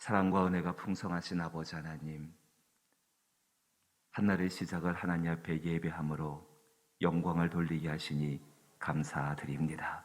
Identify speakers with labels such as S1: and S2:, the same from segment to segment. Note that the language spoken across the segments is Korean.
S1: 사랑과 은혜가 풍성하신 아버지 하나님, 한날의 시작을 하나님 앞에 예배함으로 영광을 돌리게 하시니 감사드립니다.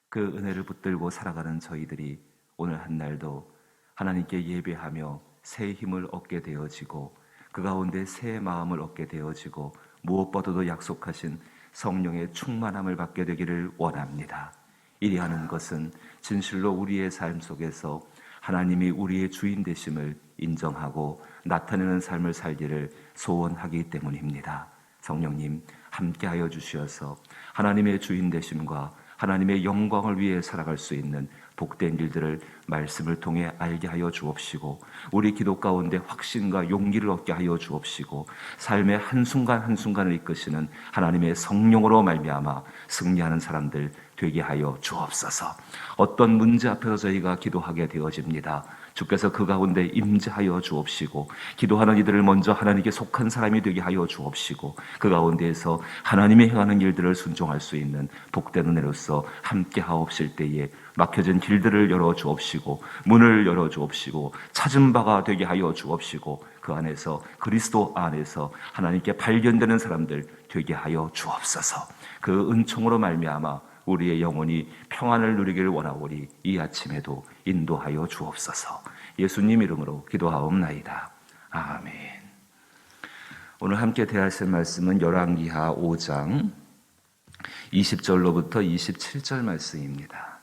S1: 그 은혜를 붙들고 살아가는 저희들이 오늘 한날도 하나님께 예배하며 새 힘을 얻게 되어지고 그 가운데 새 마음을 얻게 되어지고 무엇보다도 약속하신 성령의 충만함을 받게 되기를 원합니다. 이리 하는 것은 진실로 우리의 삶 속에서 하나님이 우리의 주인 되심을 인정하고 나타내는 삶을 살기를 소원하기 때문입니다. 성령님 함께하여 주시어서 하나님의 주인 되심과 하나님의 영광을 위해 살아갈 수 있는 복된 일들을 말씀을 통해 알게 하여 주옵시고 우리 기도 가운데 확신과 용기를 얻게 하여 주옵시고 삶의 한순간 한순간을 이끄시는 하나님의 성령으로 말미암아 승리하는 사람들 되게 하여 주옵소서. 어떤 문제 앞에서 저희가 기도하게 되어집니다. 주께서 그 가운데 임재하여 주옵시고 기도하는 이들을 먼저 하나님께 속한 사람이 되게 하여 주옵시고 그 가운데에서 하나님이 행하는 일들을 순종할 수 있는 복된 은혜로서 함께 하옵실 때에 막혀진 길들을 열어 주옵시고 문을 열어 주옵시고 찾은 바가 되게 하여 주옵시고 그 안에서 그리스도 안에서 하나님께 발견되는 사람들 되게 하여 주옵소서. 그 은총으로 말미암아 우리의 영혼이 평안을 누리기를 원하오니 이 아침에도 인도하여 주옵소서. 예수님 이름으로 기도하옵나이다. 아멘. 오늘 함께 대하실 말씀은 열왕기하 5장 20절로부터 27절 말씀입니다.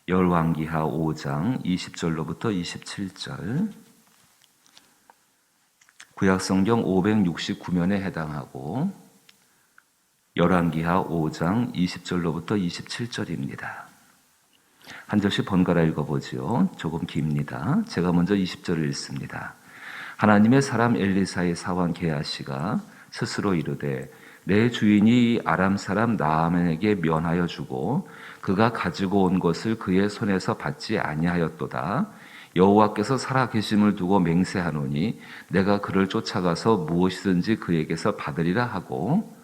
S1: 열왕기하 5장 20절로부터 27절, 구약성경 569면에 해당하고 열왕기하 5장 20절로부터 27절입니다. 한 절씩 번갈아 읽어보죠. 조금 깁니다. 제가 먼저 20절을 읽습니다. 하나님의 사람 엘리사의 사환 게하시가 스스로 이르되 내 주인이 아람 사람 나아만에게 면하여 주고 그가 가지고 온 것을 그의 손에서 받지 아니하였도다. 여호와께서 살아계심을 두고 맹세하노니 내가 그를 쫓아가서 무엇이든지 그에게서 받으리라 하고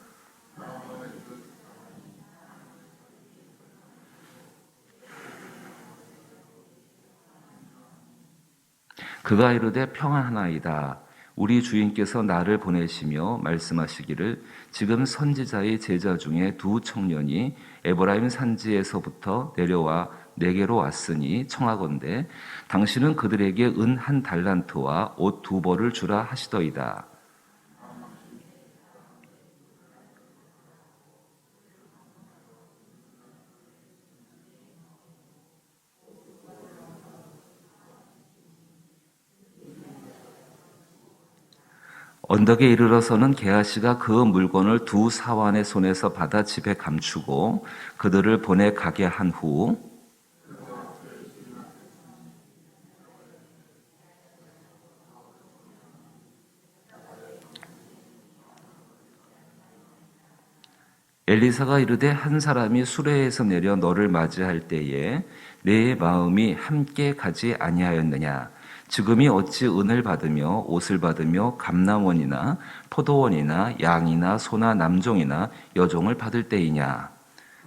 S1: 그가 이르되 평안하나이다. 우리 주인께서 나를 보내시며 말씀하시기를 지금 선지자의 제자 중에 두 청년이 에브라임 산지에서부터 내려와 내게로 왔으니 청하건대 당신은 그들에게 은 1달란트와 옷 2벌을 주라 하시더이다. 언덕에 이르러서는 게하시가 그 물건을 두 사환의 손에서 받아 집에 감추고 그들을 보내 가게 한 후 엘리사가 이르되 한 사람이 수레에서 내려 너를 맞이할 때에 내 마음이 함께 가지 아니하였느냐. 지금이 어찌 은을 받으며 옷을 받으며 감람원이나 포도원이나 양이나 소나 남종이나 여종을 받을 때이냐.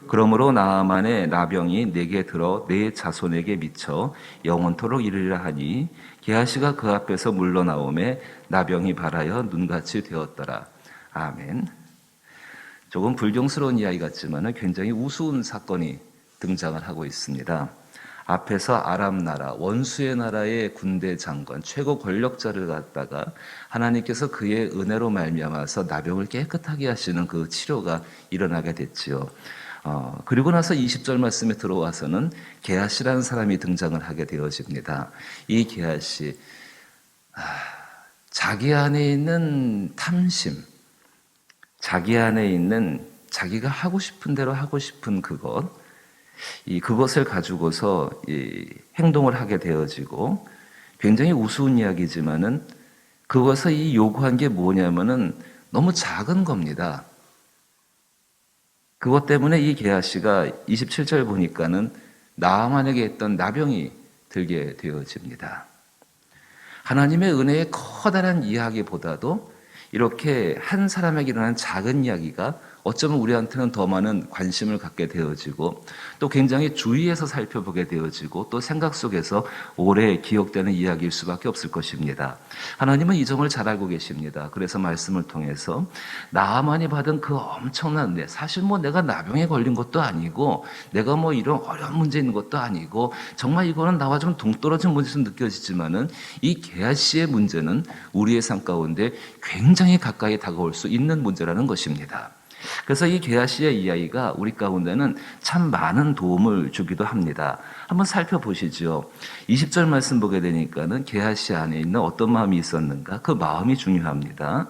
S1: 그러므로 나아만의 나병이 내게 들어 내 자손에게 미쳐 영원토록 이르리라 하니 게하시가 그 앞에서 물러나오매 나병이 발하여 눈같이 되었더라. 아멘. 조금 불경스러운 이야기 같지만 굉장히 우스운 사건이 등장을 하고 있습니다. 앞에서 아람 나라, 원수의 나라의 군대 장관, 최고 권력자를 갖다가 하나님께서 그의 은혜로 말미암아서 나병을 깨끗하게 하시는 그 치료가 일어나게 됐지요. 그리고 나서 20절 말씀에 들어와서는 게하시라는 사람이 등장을 하게 되어집니다. 이 게하시, 자기 안에 있는 탐심, 자기 안에 있는 자기가 하고 싶은 대로 하고 싶은 그것을 가지고서 행동을 하게 되어지고 굉장히 우스운 이야기지만은 그것을 요구한 게 뭐냐면은 너무 작은 겁니다. 그것 때문에 이 게하시가 27절 보니까는 나아만에게 있던 나병이 들게 되어집니다. 하나님의 은혜의 커다란 이야기보다도 이렇게 한 사람에게 일어난 작은 이야기가 어쩌면 우리한테는 더 많은 관심을 갖게 되어지고 또 굉장히 주의해서 살펴보게 되어지고 또 생각 속에서 오래 기억되는 이야기일 수밖에 없을 것입니다. 하나님은 이 점을 잘 알고 계십니다. 그래서 말씀을 통해서 나만이 받은 그 엄청난 은혜, 사실 뭐 내가 나병에 걸린 것도 아니고 내가 뭐 이런 어려운 문제 있는 것도 아니고 정말 이거는 나와 좀 동떨어진 문제처럼 느껴지지만은 이 게하시의 문제는 우리의 삶 가운데 굉장히 가까이 다가올 수 있는 문제라는 것입니다. 그래서 이 게하시의 이야기가 우리 가운데는 참 많은 도움을 주기도 합니다. 한번 살펴보시죠. 20절 말씀 보게 되니까는 게하시 안에 있는 어떤 마음이 있었는가? 그 마음이 중요합니다.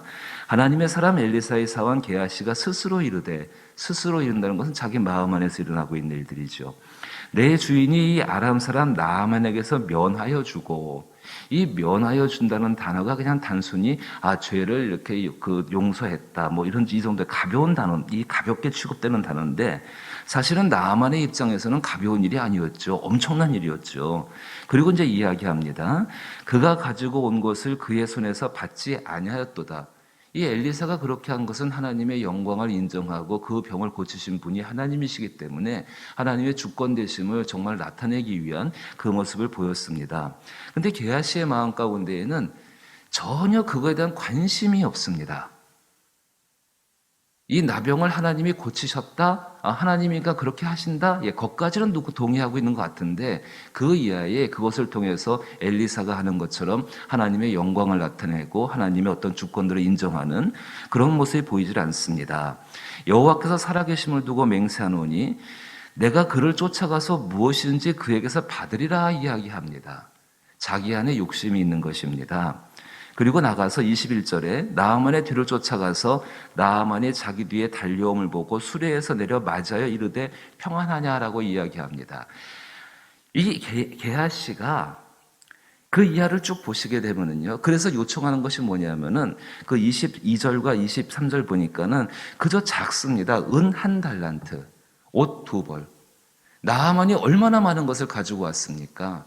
S1: 하나님의 사람 엘리사의 사원 게하시가 스스로 이르되, 스스로 이른다는 것은 자기 마음 안에서 일어나고 있는 일들이죠. 내 주인이 이 아람 사람 나아만에게서 면하여 주고, 이 면하여 준다는 단어가 그냥 단순히 죄를 이렇게 용서했다 뭐 이런 이 정도의 가벼운 단어, 이 가볍게 취급되는 단어인데 사실은 나아만의 입장에서는 가벼운 일이 아니었죠. 엄청난 일이었죠. 그리고 이제 이야기합니다. 그가 가지고 온 것을 그의 손에서 받지 아니하였도다. 이 엘리사가 그렇게 한 것은 하나님의 영광을 인정하고 그 병을 고치신 분이 하나님이시기 때문에 하나님의 주권 되심을 정말 나타내기 위한 그 모습을 보였습니다. 그런데 게하시의 마음 가운데에는 전혀 그거에 대한 관심이 없습니다. 이 나병을 하나님이 고치셨다? 하나님이가 그렇게 하신다? 거기까지는 누구 동의하고 있는 것 같은데 그 이하에 그것을 통해서 엘리사가 하는 것처럼 하나님의 영광을 나타내고 하나님의 어떤 주권들을 인정하는 그런 모습이 보이질 않습니다. 여호와께서 살아계심을 두고 맹세하노니 내가 그를 쫓아가서 무엇이든지 그에게서 받으리라 이야기합니다. 자기 안에 욕심이 있는 것입니다. 그리고 나가서 21절에 나아만의 뒤를 쫓아가서 나아만이 자기 뒤에 달려옴을 보고 수레에서 내려 맞아요 이르되 평안하냐라고 이야기합니다. 이 게하시가 그 이하를 쭉 보시게 되면은요. 그래서 요청하는 것이 뭐냐면은 그 22절과 23절 보니까는 그저 작습니다. 은 1달란트, 옷 2벌. 나아만이 얼마나 많은 것을 가지고 왔습니까?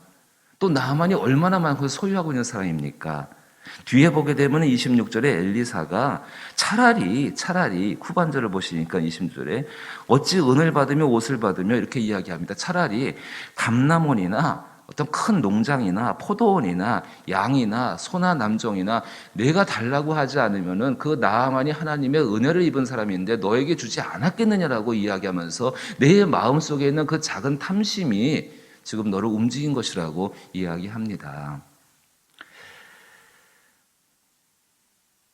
S1: 또 나아만이 얼마나 많은 것을 소유하고 있는 사람입니까? 뒤에 보게 되면 26절에 엘리사가 차라리 후반절을 보시니까 26절에 어찌 은을 받으며 옷을 받으며 이렇게 이야기합니다. 차라리 감람원이나 어떤 큰 농장이나 포도원이나 양이나 소나 남종이나 내가 달라고 하지 않으면은 그 나아만이 하나님의 은혜를 입은 사람인데 너에게 주지 않았겠느냐라고 이야기하면서 내 마음속에 있는 그 작은 탐심이 지금 너를 움직인 것이라고 이야기합니다.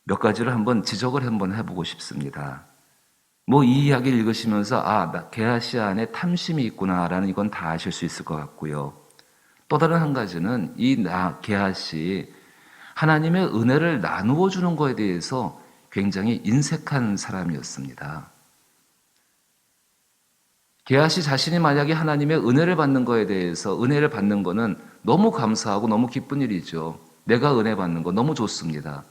S1: 몇 가지를 한번 지적을 한번 해보고 싶습니다. 뭐 이 이야기를 읽으시면서 게하시 안에 탐심이 있구나라는 이건 다 아실 수 있을 것 같고요. 또 다른 한 가지는 게하시 하나님의 은혜를 나누어 주는 것에 대해서 굉장히 인색한 사람이었습니다. 게하시 자신이 만약에 하나님의 은혜를 받는 것에 대해서 은혜를 받는 것은 너무 감사하고 너무 기쁜 일이죠. 내가 은혜 받는 거 너무 좋습니다.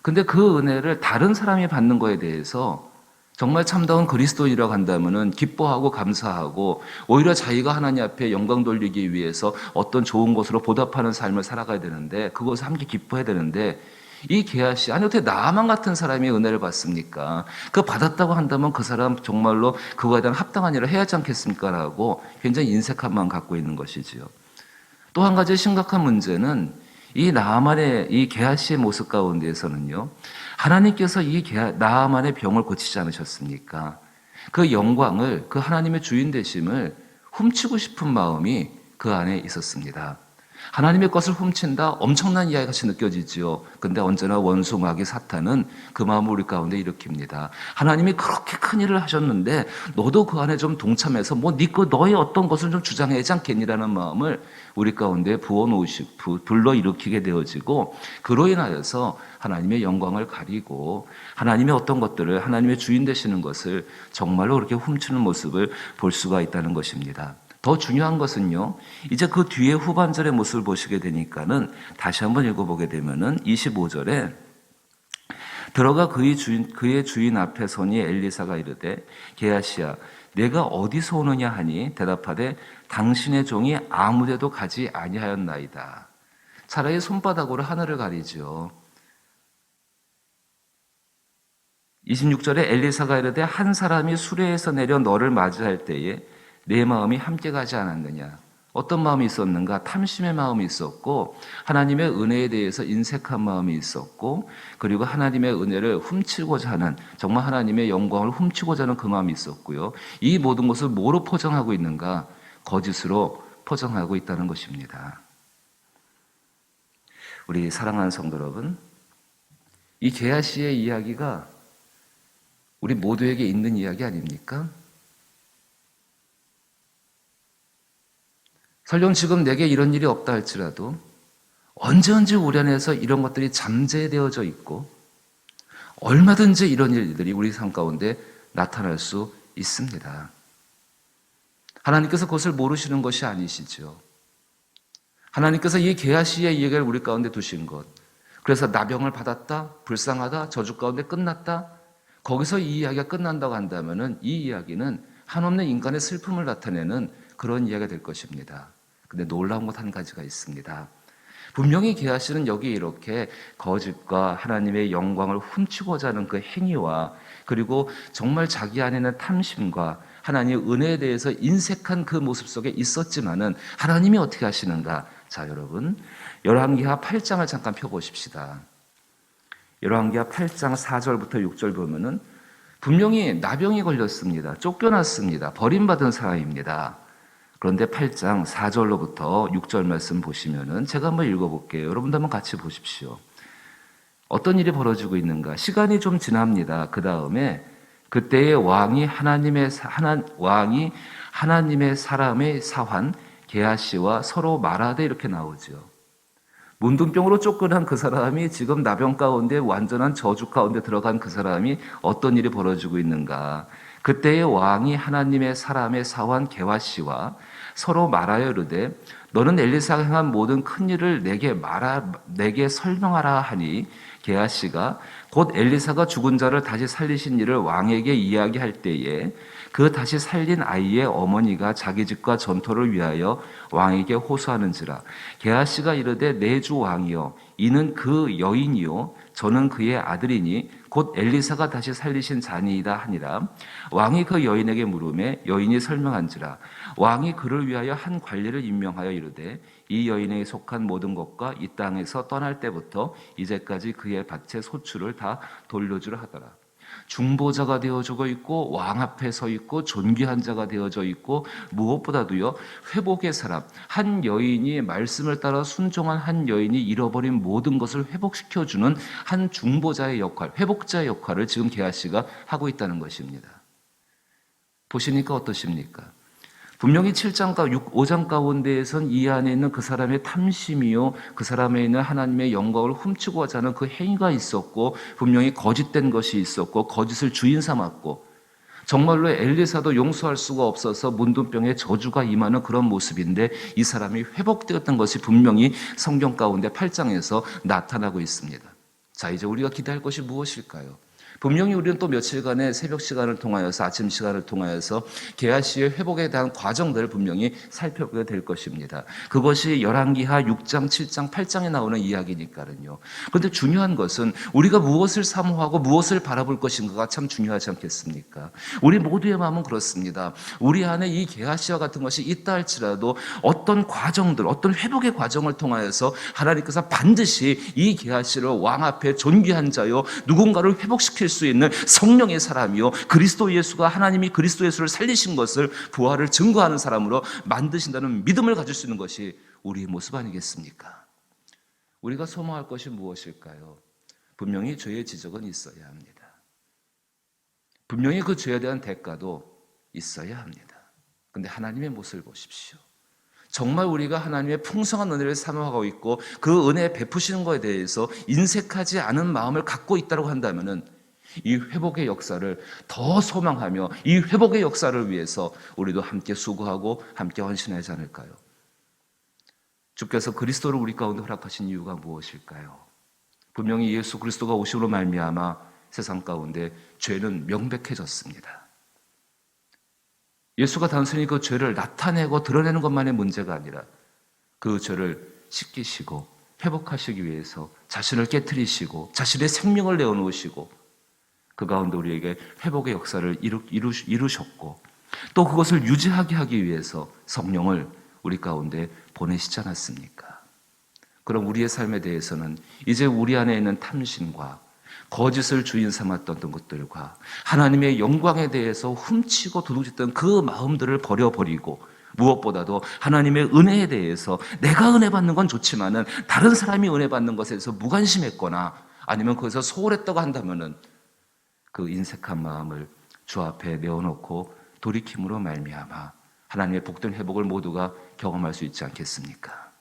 S1: 근데 그 은혜를 다른 사람이 받는 것에 대해서 정말 참다운 그리스도인이라고 한다면은 기뻐하고 감사하고 오히려 자기가 하나님 앞에 영광 돌리기 위해서 어떤 좋은 것으로 보답하는 삶을 살아가야 되는데 그것을 함께 기뻐해야 되는데 이 게하시 아니 어떻게 나만 같은 사람이 은혜를 받습니까? 그 받았다고 한다면 그 사람 정말로 그거에 대한 합당한 일을 해야 하지 않겠습니까? 라고 굉장히 인색한 마음 갖고 있는 것이지요. 또 한 가지 심각한 문제는 이 나아만의 이 게하시의 모습 가운데에서는요. 하나님께서 나아만의 병을 고치지 않으셨습니까? 그 영광을 그 하나님의 주인 되심을 훔치고 싶은 마음이 그 안에 있었습니다. 하나님의 것을 훔친다 엄청난 이야기 같이 느껴지지요. 근데 언제나 원수 마귀 사탄은 그 마음을 우리 가운데 일으킵니다. 하나님이 그렇게 큰 일을 하셨는데 너도 그 안에 좀 동참해서 너의 어떤 것을 좀 주장하지 않겠니라는 마음을 우리 가운데 불러일으키게 되어지고 그로 인하여서 하나님의 영광을 가리고 하나님의 어떤 것들을 하나님의 주인 되시는 것을 정말로 그렇게 훔치는 모습을 볼 수가 있다는 것입니다. 더 중요한 것은요, 이제 그 뒤에 후반절의 모습을 보시게 되니까는 다시 한번 읽어보게 되면은 25절에 들어가 그의 주인 앞에 서니 엘리사가 이르되 게하시야 내가 어디서 오느냐 하니 대답하되 당신의 종이 아무데도 가지 아니하였나이다. 차라리 손바닥으로 하늘을 가리죠. 26절에 엘리사가 이르되 한 사람이 수레에서 내려 너를 맞이할 때에 내 마음이 함께 가지 않았느냐. 어떤 마음이 있었는가? 탐심의 마음이 있었고 하나님의 은혜에 대해서 인색한 마음이 있었고 그리고 하나님의 은혜를 훔치고자 하는 정말 하나님의 영광을 훔치고자 하는 그 마음이 있었고요. 이 모든 것을 뭐로 포장하고 있는가? 거짓으로 포장하고 있다는 것입니다. 우리 사랑하는 성도 여러분, 이 게하시의 이야기가 우리 모두에게 있는 이야기 아닙니까? 설령 지금 내게 이런 일이 없다 할지라도 언제든지 우리 안에서 이런 것들이 잠재되어져 있고 얼마든지 이런 일들이 우리 삶 가운데 나타날 수 있습니다. 하나님께서 그것을 모르시는 것이 아니시죠. 하나님께서 이 게하시의 이야기를 우리 가운데 두신 것, 그래서 나병을 받았다, 불쌍하다, 저주 가운데 끝났다, 거기서 이 이야기가 끝난다고 한다면 이 이야기는 한없는 인간의 슬픔을 나타내는 그런 이야기가 될 것입니다. 근데 놀라운 것 한 가지가 있습니다. 분명히 게하시는 여기 이렇게 거짓과 하나님의 영광을 훔치고자 하는 그 행위와 그리고 정말 자기 안에는 탐심과 하나님의 은혜에 대해서 인색한 그 모습 속에 있었지만은 하나님이 어떻게 하시는가? 자, 여러분, 열왕기하 8장을 잠깐 펴보십시다. 열왕기하 8장 4절부터 6절 보면은 분명히 나병이 걸렸습니다. 쫓겨났습니다. 버림받은 사람입니다. 그런데 8장 4절로부터 6절 말씀 보시면은 제가 한번 읽어볼게요. 여러분도 한번 같이 보십시오. 어떤 일이 벌어지고 있는가? 시간이 좀 지납니다. 그 다음에 그때의 왕이 하나님의 사람의 사환 게하시와 서로 말하되 이렇게 나오죠. 문둥병으로 쫓겨난 그 사람이 지금 나병 가운데 완전한 저주 가운데 들어간 그 사람이 어떤 일이 벌어지고 있는가? 그때의 왕이 하나님의 사람의 사환 게하시와 서로 말하여 이르되 너는 엘리사가 행한 모든 큰 일을 내게 설명하라 하니 게하시가 곧 엘리사가 죽은 자를 다시 살리신 일을 왕에게 이야기할 때에 그 다시 살린 아이의 어머니가 자기 집과 전토를 위하여 왕에게 호소하는지라. 게하시가 이르되 내 주 왕이여 이는 그 여인이요 저는 그의 아들이니 곧 엘리사가 다시 살리신 자니이다 하니라. 왕이 그 여인에게 물으매 여인이 설명한지라. 왕이 그를 위하여 한 관리를 임명하여 이르되 이 여인에게 속한 모든 것과 이 땅에서 떠날 때부터 이제까지 그의 밭의 소출을 다 돌려주라 하더라. 중보자가 되어져 있고 왕 앞에 서 있고 존귀한 자가 되어져 있고 무엇보다도요 회복의 사람, 한 여인이 말씀을 따라 순종한 한 여인이 잃어버린 모든 것을 회복시켜주는 한 중보자의 역할, 회복자의 역할을 지금 게하시가 하고 있다는 것입니다. 보시니까 어떠십니까? 분명히 7장과 5장 가운데에선 이 안에 있는 그 사람의 탐심이요 그 사람에 있는 하나님의 영광을 훔치고자 하는 그 행위가 있었고 분명히 거짓된 것이 있었고 거짓을 주인 삼았고 정말로 엘리사도 용서할 수가 없어서 문둥병의 저주가 임하는 그런 모습인데 이 사람이 회복되었던 것이 분명히 성경 가운데 8장에서 나타나고 있습니다. 자, 이제 우리가 기대할 것이 무엇일까요? 분명히 우리는 또 며칠간의 새벽 시간을 통하여서 아침 시간을 통하여서 게하시의 회복에 대한 과정들을 분명히 살펴보게 될 것입니다. 그것이 열왕기하 6장, 7장, 8장에 나오는 이야기니까요. 그런데 중요한 것은 우리가 무엇을 사모하고 무엇을 바라볼 것인가가 참 중요하지 않겠습니까? 우리 모두의 마음은 그렇습니다. 우리 안에 이 게하시와 같은 것이 있다 할지라도 어떤 과정들, 어떤 회복의 과정을 통하여서 하나님께서 반드시 이 게하시를 왕 앞에 존귀한 자요 누군가를 회복시킬 수 있는 성령의 사람이요 그리스도 예수가 하나님이 그리스도 예수를 살리신 것을 부활을 증거하는 사람으로 만드신다는 믿음을 가질 수 있는 것이 우리의 모습 아니겠습니까? 우리가 소망할 것이 무엇일까요? 분명히 죄의 지적은 있어야 합니다. 분명히 그 죄에 대한 대가도 있어야 합니다. 그런데 하나님의 모습을 보십시오. 정말 우리가 하나님의 풍성한 은혜를 사모하고 있고 그 은혜 베푸시는 것에 대해서 인색하지 않은 마음을 갖고 있다고 한다면 이 회복의 역사를 더 소망하며 이 회복의 역사를 위해서 우리도 함께 수고하고 함께 헌신하지 않을까요? 주께서 그리스도를 우리 가운데 허락하신 이유가 무엇일까요? 분명히 예수 그리스도가 오심으로 말미암아 세상 가운데 죄는 명백해졌습니다. 예수가 단순히 그 죄를 나타내고 드러내는 것만의 문제가 아니라 그 죄를 씻기시고 회복하시기 위해서 자신을 깨트리시고 자신의 생명을 내어놓으시고 그 가운데 우리에게 회복의 역사를 이루셨고 또 그것을 유지하게 하기 위해서 성령을 우리 가운데 보내시지 않았습니까? 그럼 우리의 삶에 대해서는 이제 우리 안에 있는 탐심과 거짓을 주인 삼았던 것들과 하나님의 영광에 대해서 훔치고 도둑질했던 그 마음들을 버려버리고 무엇보다도 하나님의 은혜에 대해서 내가 은혜 받는 건 좋지만은 다른 사람이 은혜 받는 것에 대해서 무관심했거나 아니면 거기서 소홀했다고 한다면은 그 인색한 마음을 주 앞에 내어놓고 돌이킴으로 말미암아 하나님의 복된 회복을 모두가 경험할 수 있지 않겠습니까?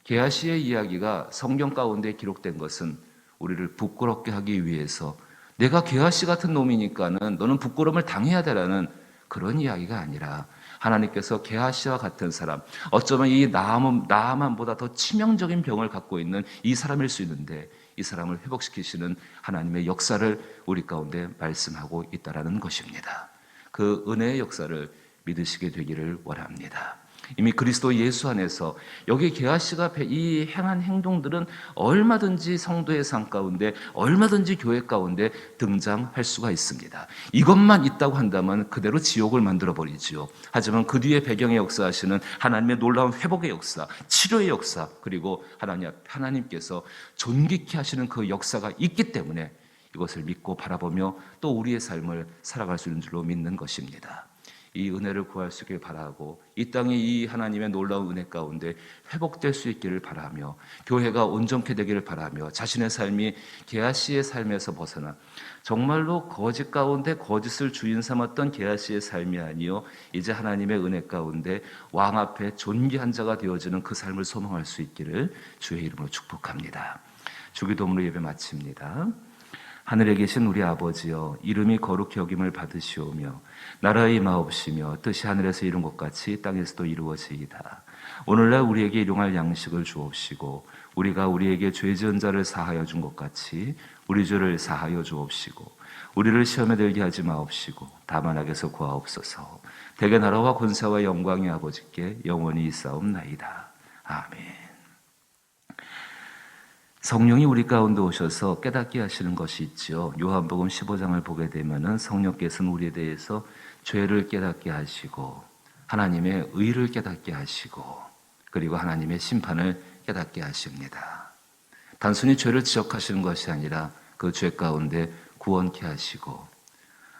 S1: 게하시의 이야기가 성경 가운데 기록된 것은 우리를 부끄럽게 하기 위해서 내가 게하시 같은 놈이니까는 너는 부끄러움을 당해야 되라는 그런 이야기가 아니라 하나님께서 게하시와 같은 사람, 어쩌면 이 나아만보다 더 치명적인 병을 갖고 있는 이 사람일 수 있는데 이 사람을 회복시키시는 하나님의 역사를 우리 가운데 말씀하고 있다라는 것입니다. 그 은혜의 역사를 믿으시게 되기를 원합니다. 이미 그리스도 예수 안에서 여기 게하시가 이 행한 행동들은 얼마든지 성도의 삶 가운데 얼마든지 교회 가운데 등장할 수가 있습니다. 이것만 있다고 한다면 그대로 지옥을 만들어 버리지요. 하지만 그 뒤에 배경의 역사하시는 하나님의 놀라운 회복의 역사, 치료의 역사, 그리고 하나님께서 존귀케 하시는 그 역사가 있기 때문에 이것을 믿고 바라보며 또 우리의 삶을 살아갈 수 있는 줄로 믿는 것입니다. 이 은혜를 구할 수 있기를 바라고 이 땅에 이 하나님의 놀라운 은혜 가운데 회복될 수 있기를 바라며 교회가 온전케 되기를 바라며 자신의 삶이 게하시의 삶에서 벗어나 정말로 거짓 가운데 거짓을 주인 삼았던 게하시의 삶이 아니요 이제 하나님의 은혜 가운데 왕 앞에 존귀한 자가 되어지는 그 삶을 소망할 수 있기를 주의 이름으로 축복합니다. 주기도문으로 예배 마칩니다. 하늘에 계신 우리 아버지여, 이름이 거룩히 여김을 받으시오며 나라의 임하옵시며 뜻이 하늘에서 이룬 것 같이 땅에서도 이루어지이다. 오늘날 우리에게 일용할 양식을 주옵시고 우리가 우리에게 죄 지은 자를 사하여 준 것 같이 우리 죄를 사하여 주옵시고 우리를 시험에 들게 하지 마옵시고 다만 악에서 구하옵소서. 대개 나라와 권세와 영광이 아버지께 영원히 있사옵나이다. 아멘. 성령이 우리 가운데 오셔서 깨닫게 하시는 것이 있지요. 요한복음 15장을 보게 되면은 성령께서는 우리에 대해서 죄를 깨닫게 하시고 하나님의 의를 깨닫게 하시고 그리고 하나님의 심판을 깨닫게 하십니다. 단순히 죄를 지적하시는 것이 아니라 그 죄 가운데 구원케 하시고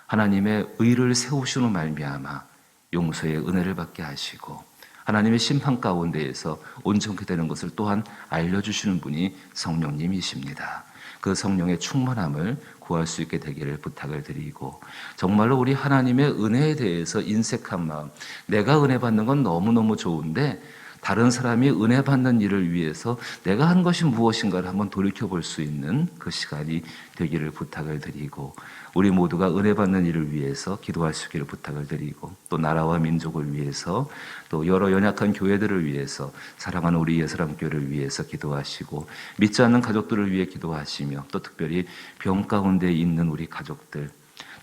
S1: 하나님의 의를 세우시는 말미암아 용서의 은혜를 받게 하시고 하나님의 심판 가운데에서 온전케 되는 것을 또한 알려주시는 분이 성령님이십니다. 그 성령의 충만함을 구할 수 있게 되기를 부탁을 드리고 정말로 우리 하나님의 은혜에 대해서 인색한 마음, 내가 은혜 받는 건 너무너무 좋은데 다른 사람이 은혜 받는 일을 위해서 내가 한 것이 무엇인가를 한번 돌이켜볼 수 있는 그 시간이 되기를 부탁을 드리고 우리 모두가 은혜 받는 일을 위해서 기도할 수 있기를 부탁을 드리고 또 나라와 민족을 위해서 또 여러 연약한 교회들을 위해서 사랑하는 우리 예사람교회를 위해서 기도하시고 믿지 않는 가족들을 위해 기도하시며 또 특별히 병 가운데 있는 우리 가족들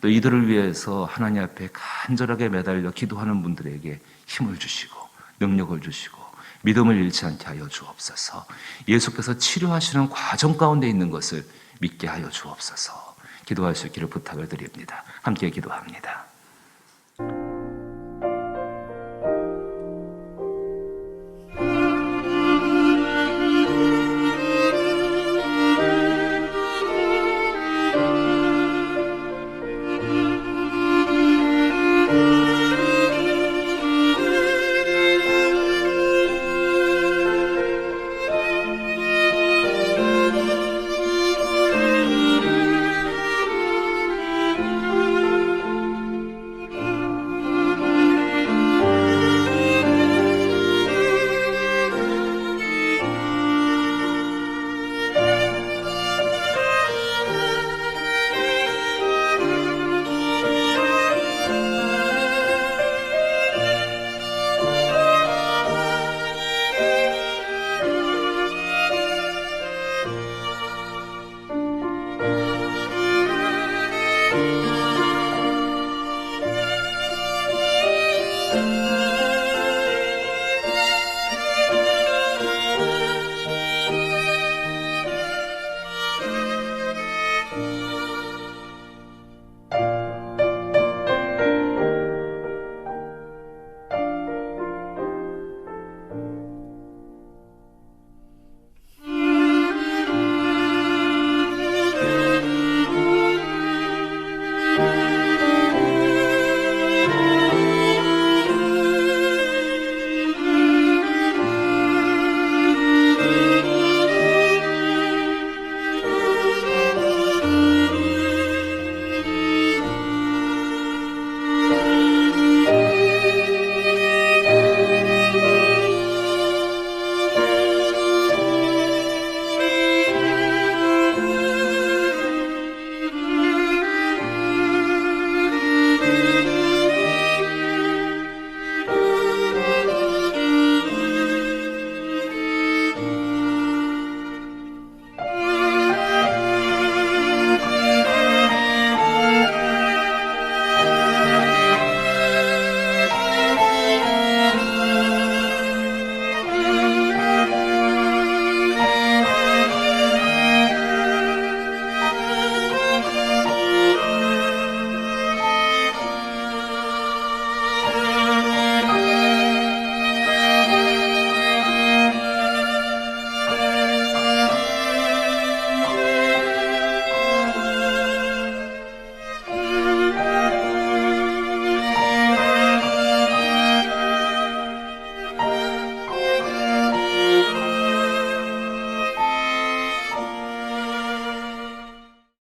S1: 또 이들을 위해서 하나님 앞에 간절하게 매달려 기도하는 분들에게 힘을 주시고 능력을 주시고 믿음을 잃지 않게 하여 주옵소서. 예수께서 치료하시는 과정 가운데 있는 것을 믿게 하여 주옵소서. 기도할 수 있기를 부탁을 드립니다. 함께 기도합니다.